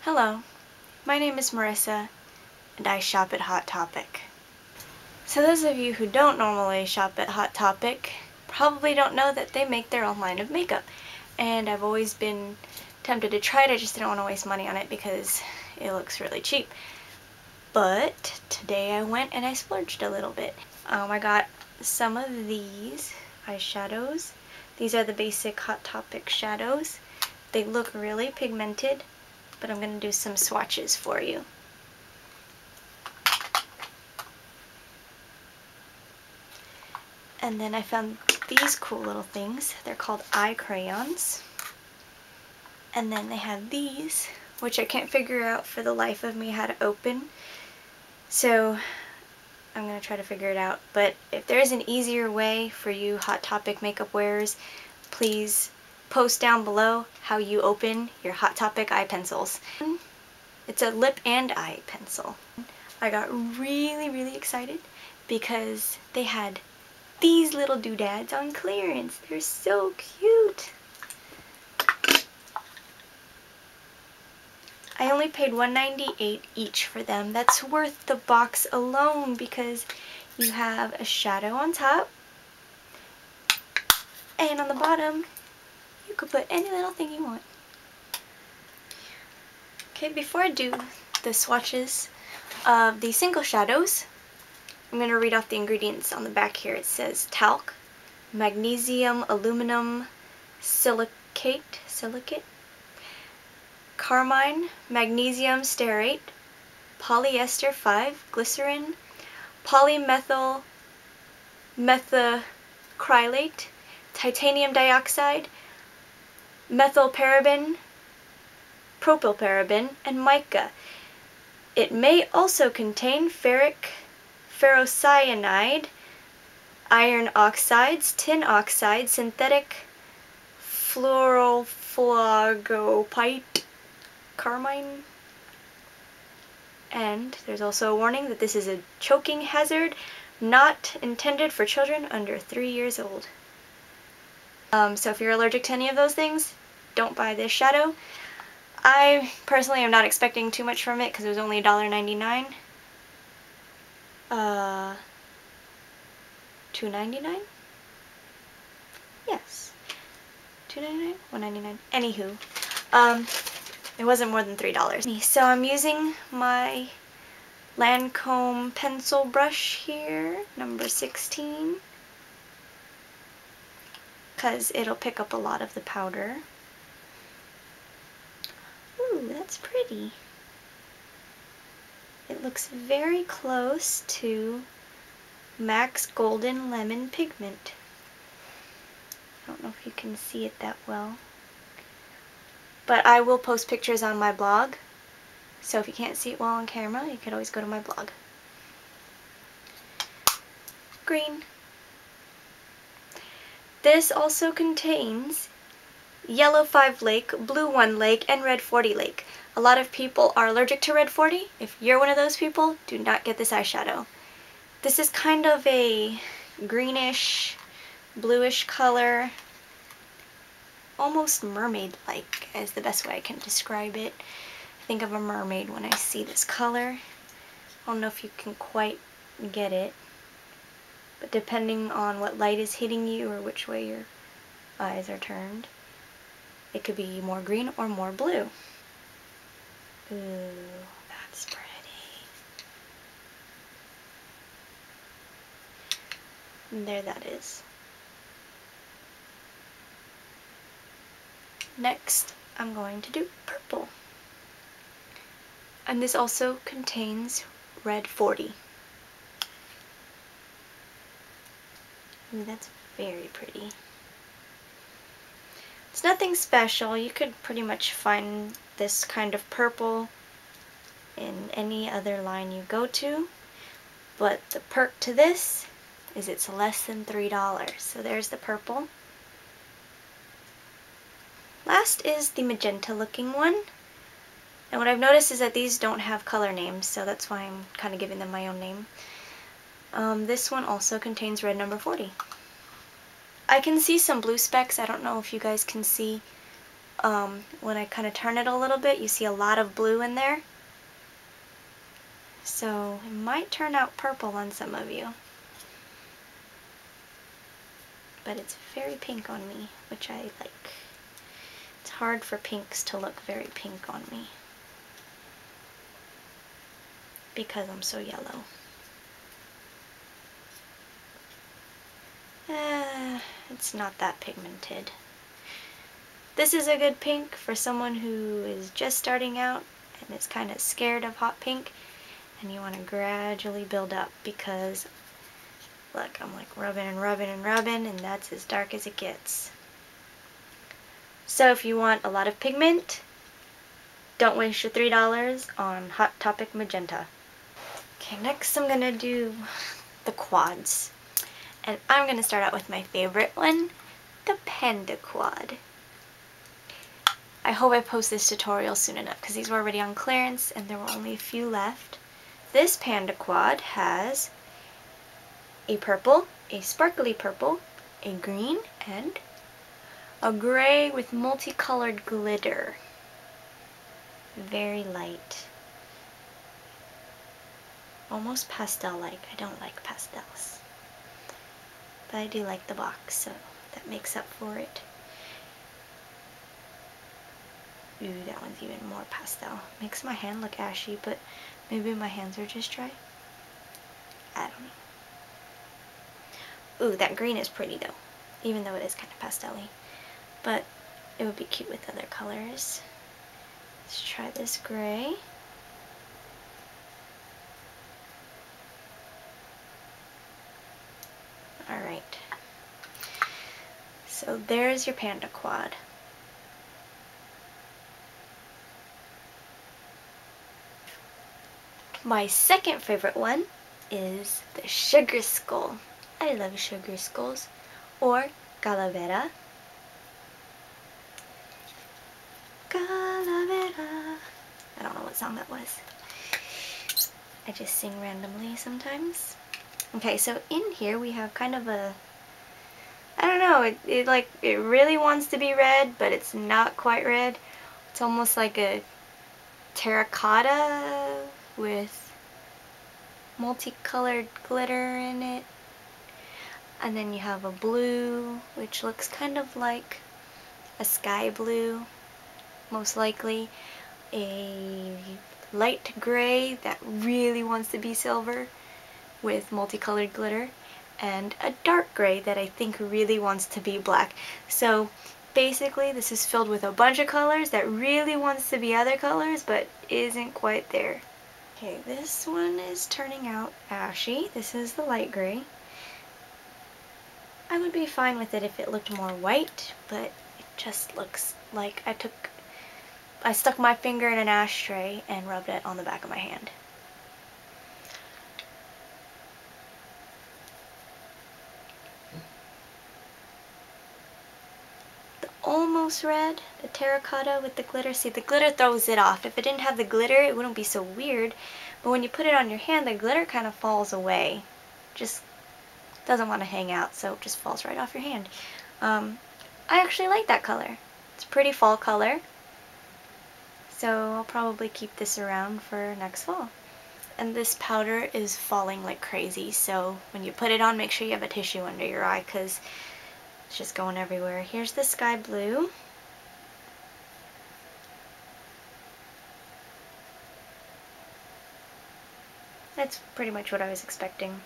Hello, my name is Marissa, and I shop at Hot Topic. So those of you who don't normally shop at Hot Topic probably don't know that they make their own line of makeup. And I've always been tempted to try it, I just didn't want to waste money on it because it looks really cheap. But today I went and I splurged a little bit. I got some of these eyeshadows. These are the basic Hot Topic shadows. They look really pigmented, but I'm going to do some swatches for you. And then I found these cool little things. They're called eye crayons. And then they have these, which I can't figure out for the life of me how to open. So I'm going to try to figure it out. But if there's an easier way for you Hot Topic makeup wearers, please post down below how you open your Hot Topic eye pencils. It's a lip and eye pencil. I got really excited because they had these little doodads on clearance. They're so cute. I only paid $1.98 each for them. That's worth the box alone because you have a shadow on top, and on the bottom you could put any little thing you want. Okay, before I do the swatches of the single shadows, I'm going to read off the ingredients on the back here. It says talc, magnesium, aluminum, silicate, carmine, magnesium stearate, polyester 5, glycerin, polymethyl methacrylate, titanium dioxide, methylparaben, propylparaben, and mica. It may also contain ferrocyanide, iron oxides, tin oxide, synthetic fluorofluorogopite, carmine. And there's also a warning that this is a choking hazard, not intended for children under 3 years old. So if you're allergic to any of those things, don't buy this shadow. I personally am not expecting too much from it because it was only $1.99. $2.99? Yes. $2.99? $1.99? Anywho. It wasn't more than $3. So I'm using my Lancome pencil brush here, number 16, because it'll pick up a lot of the powder. Ooh, that's pretty. It looks very close to MAC's Golden Lemon Pigment. I don't know if you can see it that well. But I will post pictures on my blog, so if you can't see it well on camera, you can always go to my blog. Green. This also contains Yellow 5 Lake, Blue 1 Lake, and Red 40 Lake. A lot of people are allergic to Red 40. If you're one of those people, do not get this eyeshadow. This is kind of a greenish, bluish color. Almost mermaid-like is the best way I can describe it. I think of a mermaid when I see this color. I don't know if you can quite get it, but depending on what light is hitting you or which way your eyes are turned, it could be more green or more blue. Ooh, that's pretty. And there that is. Next, I'm going to do purple. And this also contains Red 40. Ooh, that's very pretty. It's nothing special. You could pretty much find this kind of purple in any other line you go to. But the perk to this is it's less than $3. So there's the purple. Last is the magenta looking one. And what I've noticed is that these don't have color names, so that's why I'm kind of giving them my own name. This one also contains red number 40. I can see some blue specks. I don't know if you guys can see when I kind of turn it a little bit, you see a lot of blue in there. So it might turn out purple on some of you. But it's very pink on me, which I like. It's hard for pinks to look very pink on me because I'm so yellow. It's not that pigmented. This is a good pink for someone who is just starting out and is kind of scared of hot pink, and you want to gradually build up because, look, I'm like rubbing and rubbing and rubbing, and that's as dark as it gets. So if you want a lot of pigment, don't waste your $3 on Hot Topic Magenta. Okay, next I'm going to do the quads. And I'm going to start out with my favorite one, the Panda Quad. I hope I post this tutorial soon enough because these were already on clearance and there were only a few left. This Panda Quad has a purple, a sparkly purple, a green, and a gray with multicolored glitter. Very light. Almost pastel-like. I don't like pastels. But I do like the box, so that makes up for it. Ooh, that one's even more pastel. Makes my hand look ashy, but maybe my hands are just dry. I don't know. Ooh, that green is pretty though, even though it is kind of pastel-y. But it would be cute with other colors. Let's try this gray. Alright. So there's your Panda Quad. My second favorite one is the Sugar Skull. I love Sugar Skulls. Or Calavera. Calavera. I don't know what song that was. I just sing randomly sometimes. Okay, so in here we have kind of a, I don't know, it really wants to be red, but it's not quite red. It's almost like a terracotta with multicolored glitter in it. And then you have a blue, which looks kind of like a sky blue, most likely. A light gray that really wants to be silver with multicolored glitter. And a dark gray that I think really wants to be black. So basically this is filled with a bunch of colors that really wants to be other colors but isn't quite there. Okay, this one is turning out ashy. This is the light gray. I would be fine with it if it looked more white, but it just looks like I stuck my finger in an ashtray and rubbed it on the back of my hand. The almost red, the terracotta with the glitter. See, the glitter throws it off. If it didn't have the glitter, it wouldn't be so weird. But when you put it on your hand, the glitter kind of falls away. Just doesn't want to hang out, so it just falls right off your hand. I actually like that color. It's a pretty fall color. So I'll probably keep this around for next fall. And this powder is falling like crazy, so when you put it on, make sure you have a tissue under your eye because it's just going everywhere. Here's the sky blue. That's pretty much what I was expecting.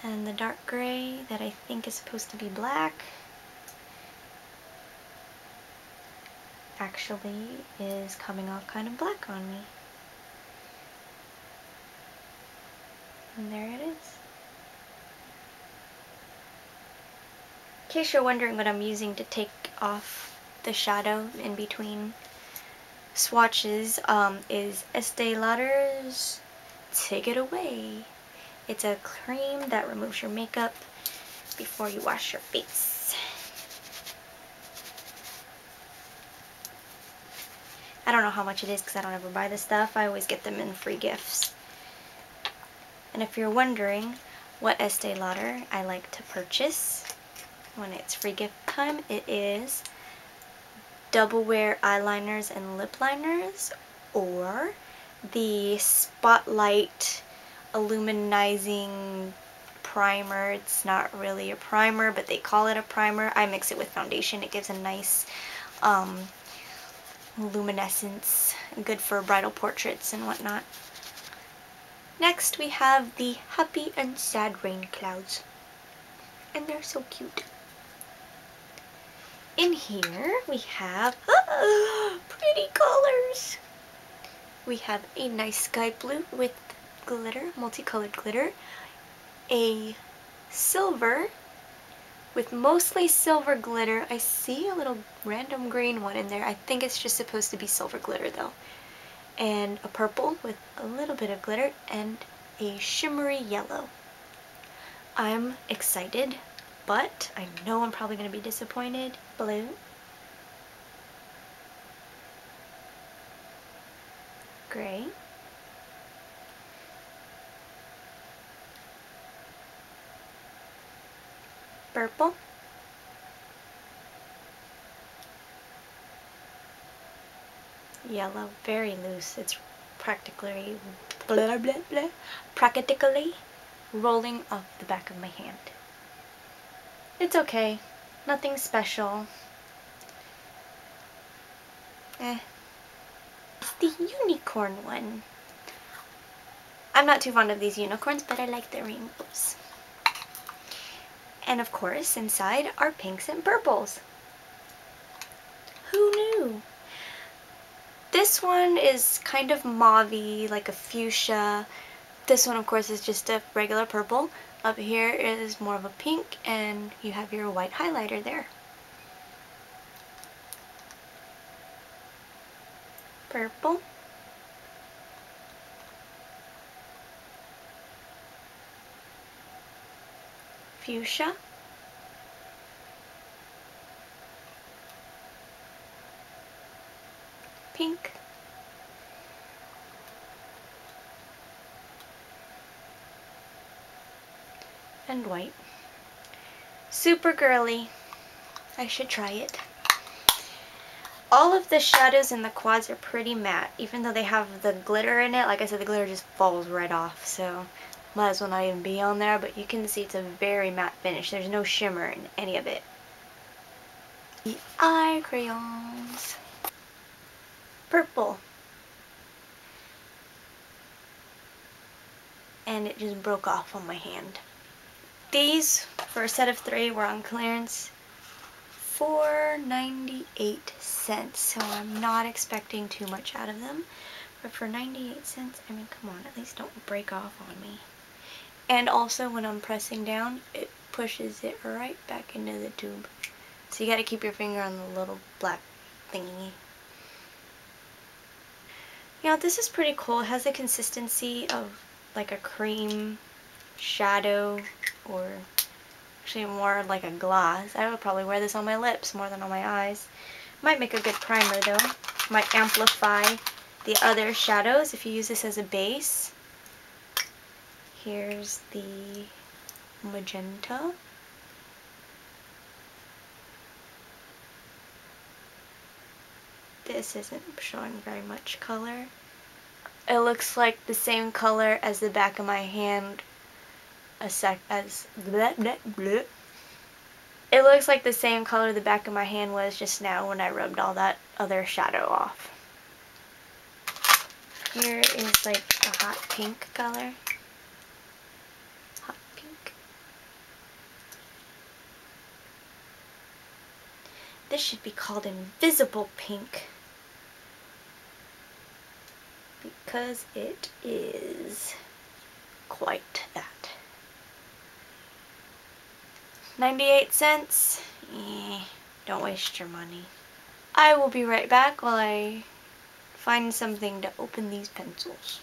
And the dark gray that I think is supposed to be black actually is coming off kind of black on me. And there it is. In case you're wondering what I'm using to take off the shadow in between swatches, is Estee Lauder's Take It Away. It's a cream that removes your makeup before you wash your face. I don't know how much it is because I don't ever buy this stuff. I always get them in free gifts. And if you're wondering, what Estee Lauder I like to purchase when it's free gift time. It is Double Wear eyeliners and lip liners, or the Spotlight Illuminizing Primer. It's not really a primer, but they call it a primer. I mix it with foundation. It gives a nice luminescence, good for bridal portraits and whatnot. Next we have the Happy and Sad Rain Clouds, and they're so cute. In here we have pretty colors. We have a nice sky blue with glitter, multicolored glitter, a silver with mostly silver glitter. I see a little random green one in there. I think it's just supposed to be silver glitter though. And a purple with a little bit of glitter, and a shimmery yellow. I'm excited, but I know I'm probably going to be disappointed. Blue. Gray. Purple. Yellow. Very loose. It's practically blah, blah, blah, practically rolling off the back of my hand. It's okay. Nothing special. It's the unicorn one. I'm not too fond of these unicorns, but I like the rainbows. And of course, inside are pinks and purples. Who knew? This one is kind of mauve-y, like a fuchsia. This one, of course, is just a regular purple. Up here is more of a pink, and you have your white highlighter there. Purple. Fuchsia. Pink. And white. Super girly. I should try it. All of the shadows in the quads are pretty matte, even though they have the glitter in it. Like I said, the glitter just falls right off, so might as well not even be on there, but you can see it's a very matte finish. There's no shimmer in any of it. The eye crayons. Purple. And it just broke off on my hand. These, for a set of 3, were on clearance for 98 cents, so I'm not expecting too much out of them. But for 98 cents, I mean, come on, at least don't break off on me. And also, when I'm pressing down, it pushes it right back into the tube. So you gotta keep your finger on the little black thingy. Yeah, this is pretty cool. It has the consistency of like a cream shadow, or actually more like a gloss. I would probably wear this on my lips more than on my eyes. Might make a good primer though. Might amplify the other shadows if you use this as a base. Here's the magenta. This isn't showing very much color. It looks like the same color as the back of my hand. It looks like the same color the back of my hand was just now when I rubbed all that other shadow off. Here is like a hot pink color. Hot pink. This should be called Invisible Pink, because it is quite that. 98 cents? Don't waste your money. I will be right back while I find something to open these pencils.